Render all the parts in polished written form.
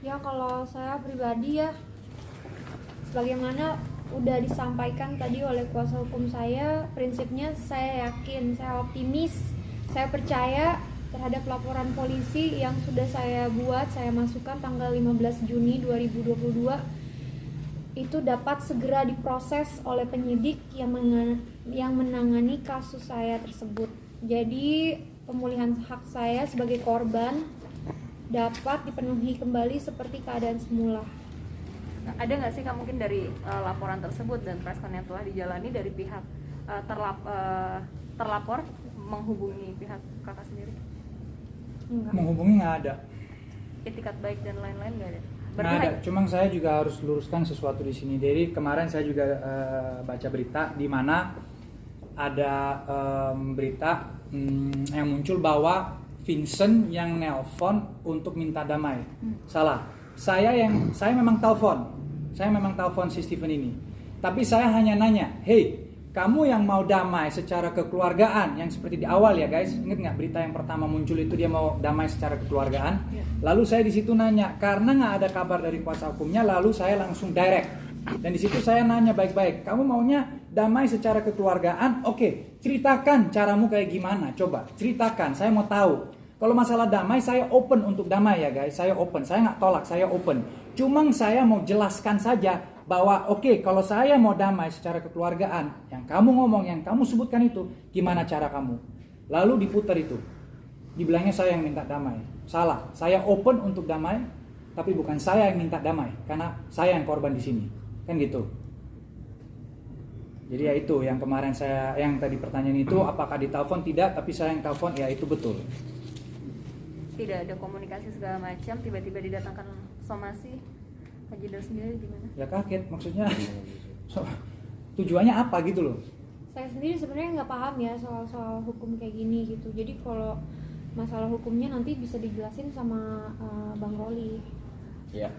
Ya kalau saya pribadi ya, sebagaimana udah disampaikan tadi oleh kuasa hukum saya, prinsipnya saya yakin, saya optimis, saya percaya terhadap laporan polisi yang sudah saya buat, saya masukkan tanggal 15 Juni 2022 itu dapat segera diproses oleh penyidik yang menangani kasus saya tersebut. Jadi pemulihan hak saya sebagai korban dapat dipenuhi kembali seperti keadaan semula. Nah, ada nggak sih Kak mungkin dari laporan tersebut dan preskon yang telah dijalani dari pihak terlapor menghubungi pihak kakak sendiri? Enggak. Menghubungi nggak ada. Itikat baik dan lain-lain nggak ada? Nggak ada. Cuma saya juga harus luruskan sesuatu di sini. Jadi kemarin saya juga baca berita di mana ada berita yang muncul bahwa Vincent yang nelpon untuk minta damai. Salah. Saya memang telepon si Steven ini. Tapi saya hanya nanya, "Hey, kamu yang mau damai secara kekeluargaan," yang seperti di awal ya guys. Ingat nggak berita yang pertama muncul itu dia mau damai secara kekeluargaan? Lalu saya di situ nanya, karena nggak ada kabar dari kuasa hukumnya, lalu saya langsung direct. Dan di situ saya nanya baik-baik, kamu maunya damai secara kekeluargaan? Oke, ceritakan caramu kayak gimana, coba ceritakan, saya mau tahu. Kalau masalah damai, saya open untuk damai ya guys, saya open, saya nggak tolak, saya open. Cuma saya mau jelaskan saja bahwa oke, kalau saya mau damai secara kekeluargaan, yang kamu ngomong, yang kamu sebutkan itu, gimana cara kamu? Lalu diputar itu, dibilangnya saya yang minta damai. Salah, saya open untuk damai, tapi bukan saya yang minta damai, karena saya yang korban di sini. Kan gitu. Jadi ya itu yang kemarin yang tadi pertanyaan itu apakah ditelepon? Tidak, tapi saya yang telepon, ya itu betul. Tidak ada komunikasi segala macam, tiba-tiba didatangkan somasi. Pak Jidal sendiri gimana? Ya kaget, maksudnya tujuannya apa gitu loh. Saya sendiri sebenarnya nggak paham ya soal hukum kayak gini gitu. Jadi kalau masalah hukumnya nanti bisa dijelasin sama Bang Roli. Ya.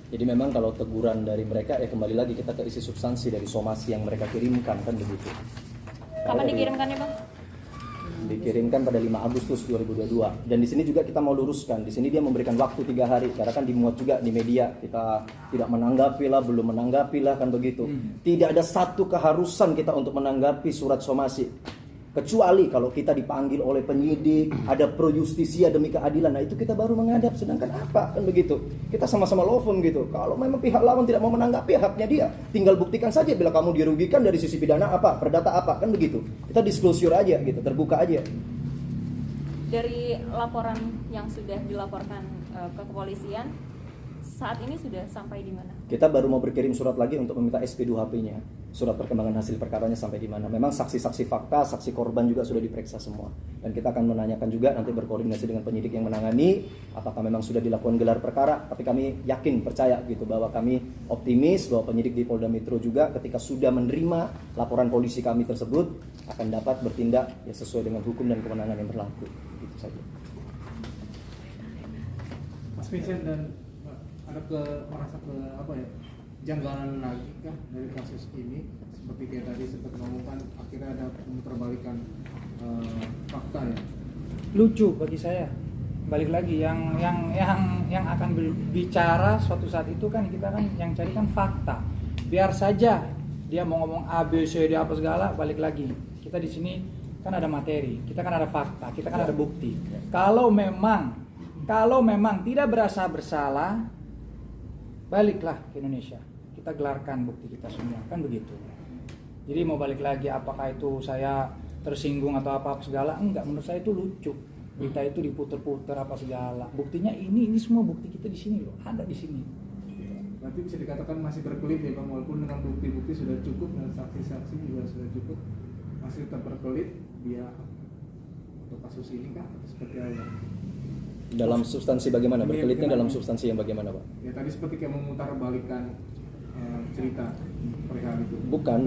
Jadi memang kalau teguran dari mereka ya kembali lagi kita ke isi substansi dari somasi yang mereka kirimkan kan begitu. Kapan dikirimkannya Bang? Dikirimkan pada 5 Agustus 2022. Dan di sini juga kita mau luruskan. Di sini dia memberikan waktu 3 hari karena kan dimuat juga di media. Kita tidak menanggapi lah, belum menanggapi lah kan begitu. Tidak ada satu keharusan kita untuk menanggapi surat somasi. Kecuali kalau kita dipanggil oleh penyidik, ada pro justisia demi keadilan, nah itu kita baru menghadap. Sedangkan apa kan begitu? Kita sama-sama law firm gitu. Kalau memang pihak lawan tidak mau menanggapi haknya dia, tinggal buktikan saja bila kamu dirugikan dari sisi pidana apa, perdata apa kan begitu. Kita disclosure aja gitu, terbuka aja. Dari laporan yang sudah dilaporkan ke kepolisian, saat ini sudah sampai di mana? Kita baru mau berkirim surat lagi untuk meminta SP2HP-nya. Surat perkembangan hasil perkaranya sampai di mana. Memang saksi-saksi fakta, saksi korban juga sudah diperiksa semua. Dan kita akan menanyakan juga nanti berkoordinasi dengan penyidik yang menangani apakah memang sudah dilakukan gelar perkara. Tapi kami yakin, percaya gitu bahwa kami optimis bahwa penyidik di Polda Metro juga ketika sudah menerima laporan polisi kami tersebut akan dapat bertindak ya sesuai dengan hukum dan kewenangan yang berlaku. Itu saja. Mas Vincent dan ada merasa apa ya, janggalan lagi kah dari kasus ini, seperti kayak tadi sempat ngomongkan akhirnya ada pemutarabalikan fakta ya. Lucu bagi saya. Balik lagi yang akan berbicara suatu saat itu kan kita kan yang cari kan fakta. Biar saja dia mau ngomong A B C D apa segala, balik lagi. Kita di sini kan ada materi, kita kan ada fakta, kita kan ada bukti. Kalau memang tidak berasa bersalah, baliklah ke Indonesia, kita gelarkan bukti kita semua, kan begitu. Jadi mau balik lagi apakah itu saya tersinggung atau apa segala, enggak, menurut saya itu lucu. Berita itu diputer-puter apa segala, buktinya ini semua bukti kita di sini loh, ada di sini. Berarti bisa dikatakan masih berkelit ya Bang, walaupun dengan bukti-bukti sudah cukup dan saksi-saksi juga sudah cukup, masih tetap berkelit dia untuk kasus ini kah atau seperti apa? Dalam substansi bagaimana? Berkelitnya dalam substansi yang bagaimana, Pak? Ya tadi seperti kayak memutarbalikan cerita perihal itu. Bukan,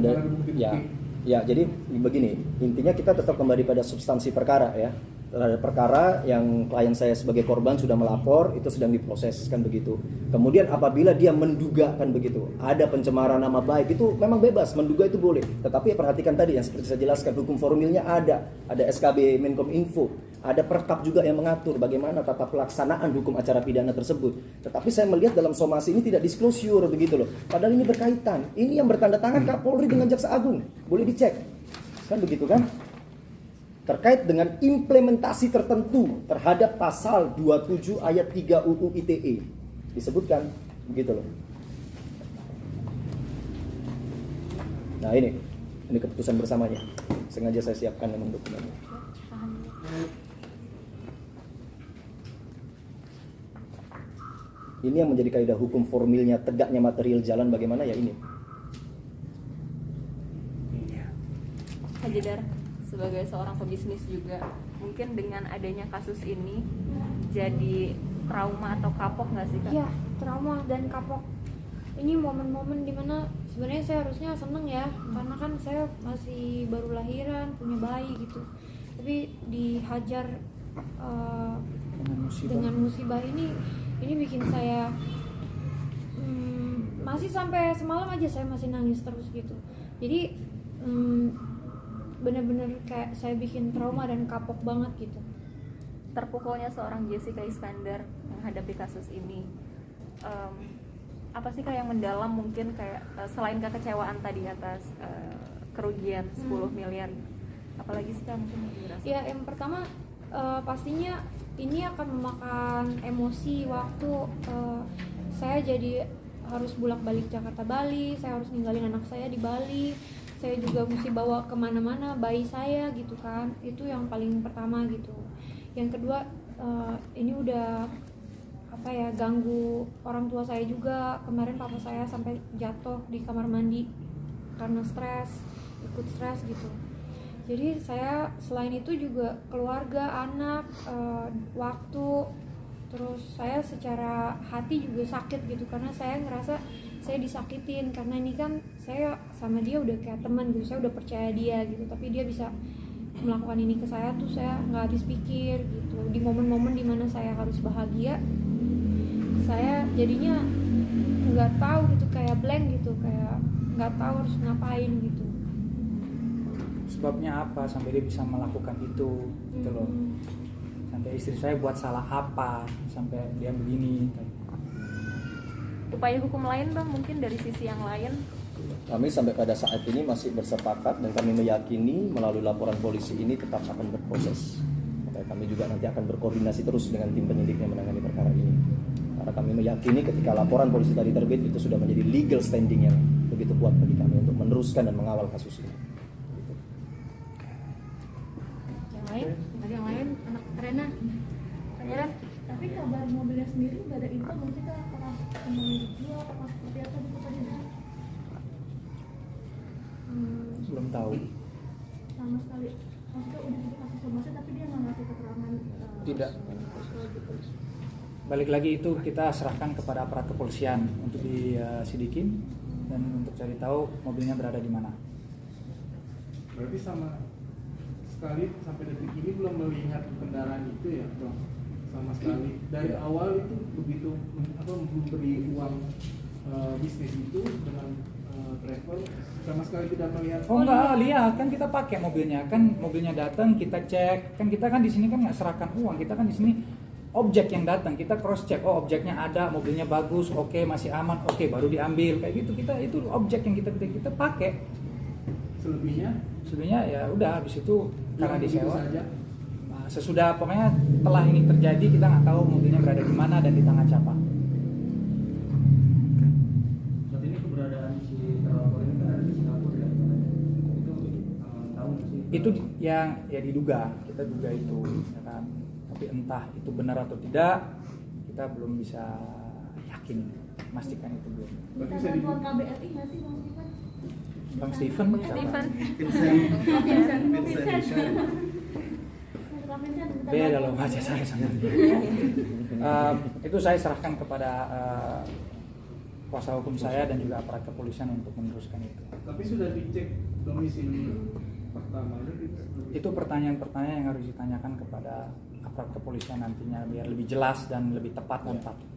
ya jadi begini, intinya kita tetap kembali pada substansi perkara ya. Terhadap perkara yang klien saya sebagai korban sudah melapor, itu sedang diproses kan begitu. Kemudian apabila dia menduga kan begitu, ada pencemaran nama baik, itu memang bebas, menduga itu boleh. Tetapi perhatikan tadi yang seperti saya jelaskan, hukum formilnya ada SKB Menkominfo. Ada perkap juga yang mengatur bagaimana tata pelaksanaan hukum acara pidana tersebut. Tetapi saya melihat dalam somasi ini tidak disclosure begitu loh. Padahal ini berkaitan. Ini yang bertanda tangan Kapolri dengan Jaksa Agung. Boleh dicek. Kan begitu kan? Terkait dengan implementasi tertentu terhadap pasal 27 ayat 3 UU ITE. Disebutkan begitu loh. Nah ini keputusan bersamanya. Sengaja saya siapkan memang dokumennya. Ini yang menjadi kaidah hukum formilnya tegaknya material jalan bagaimana ya ini. Pak Jedar, sebagai seorang pebisnis juga, mungkin dengan adanya kasus ini jadi trauma atau kapok nggak sih Kak? Iya, trauma dan kapok. Ini momen-momen dimana sebenarnya saya harusnya seneng ya, karena kan saya masih baru lahiran, punya bayi gitu. Tapi dihajar dengan musibah ini bikin saya masih sampai semalam aja saya masih nangis terus gitu. Jadi bener-bener kayak saya bikin trauma dan kapok banget gitu. Terpukulnya seorang Jessica Iskandar menghadapi kasus ini, apa sih Kak yang mendalam mungkin kayak selain kekecewaan tadi atas kerugian 10 miliar, apalagi sih Kak mungkin yang dirasa? Ya yang pertama pastinya ini akan memakan emosi, waktu. Saya jadi harus bolak-balik Jakarta Bali, saya harus ninggalin anak saya di Bali, saya juga mesti bawa kemana-mana bayi saya gitu kan. Itu yang paling pertama gitu. Yang kedua ini udah ganggu orang tua saya juga. Kemarin papa saya sampai jatuh di kamar mandi karena ikut stres gitu. Jadi saya selain itu juga keluarga, anak, waktu, terus saya secara hati juga sakit gitu karena saya ngerasa saya disakitin karena ini kan saya sama dia udah kayak teman gitu, saya udah percaya dia gitu, tapi dia bisa melakukan ini ke saya tuh saya nggak habis pikir gitu. Di momen-momen dimana saya harus bahagia, saya jadinya nggak tahu gitu, kayak blank gitu, kayak nggak tahu harus ngapain gitu. Sebabnya apa sampai dia bisa melakukan itu gitu loh. Sampai istri saya buat salah apa sampai dia begini. Upaya hukum lain Bang mungkin dari sisi yang lain? Kami sampai pada saat ini masih bersepakat dan kami meyakini melalui laporan polisi ini tetap akan berproses. Maka kami juga nanti akan berkoordinasi terus dengan tim penyidik yang menangani perkara ini. Karena kami meyakini ketika laporan polisi tadi terbit itu sudah menjadi legal standing yang begitu kuat bagi kami untuk meneruskan dan mengawal kasus ini. Yang lain anak Rena. Pangeran. Tapi kabar mobilnya sendiri nggak ada info, mungkin kita apakah kembali dijual apa seperti apa gitu Pak Jedar? Belum tahu. Sama sekali. Maksudnya udah dikasih somasi tapi dia nggak ngasih keterangan. Tidak. Gitu. Balik lagi itu kita serahkan kepada aparat kepolisian untuk disidikin dan untuk cari tahu mobilnya berada di mana. Berarti sama sekali sampai detik ini belum melihat kendaraan itu ya Bang? Sama sekali dari awal itu begitu memberi uang bisnis itu dengan travel sama sekali tidak melihat. Oh enggak, lihat kan kita pakai mobilnya, kan mobilnya datang kita cek, kan kita kan di sini kan nggak serahkan uang, kita kan di sini objek yang datang kita cross check, oh objeknya ada, mobilnya bagus, oke masih aman, oke baru diambil kayak gitu. Kita itu objek yang kita pakai. Selebihnya ya udah habis itu karena disewa. Nah, sesudah pokoknya setelah ini terjadi kita nggak tahu mobilnya berada di mana dan di tangan siapa. Saat ini keberadaan si terlapor ini kan ada di Singapura ya. Itu tahu nggak sih? Itu yang ya diduga, kita duga itu ya kan. Tapi entah itu benar atau tidak kita belum bisa yakin, memastikan itu belum. Kita bantuan KBRI nggak sih Bang Stephen? Bang Stephen beda loh aja saya sama itu saya serahkan kepada kuasa hukum saya dan juga aparat kepolisian untuk meneruskan itu. Tapi sudah dicek domisili pertamanya itu pertanyaan-pertanyaan yang harus ditanyakan kepada aparat kepolisian nantinya biar lebih jelas dan lebih tepat dan patuh.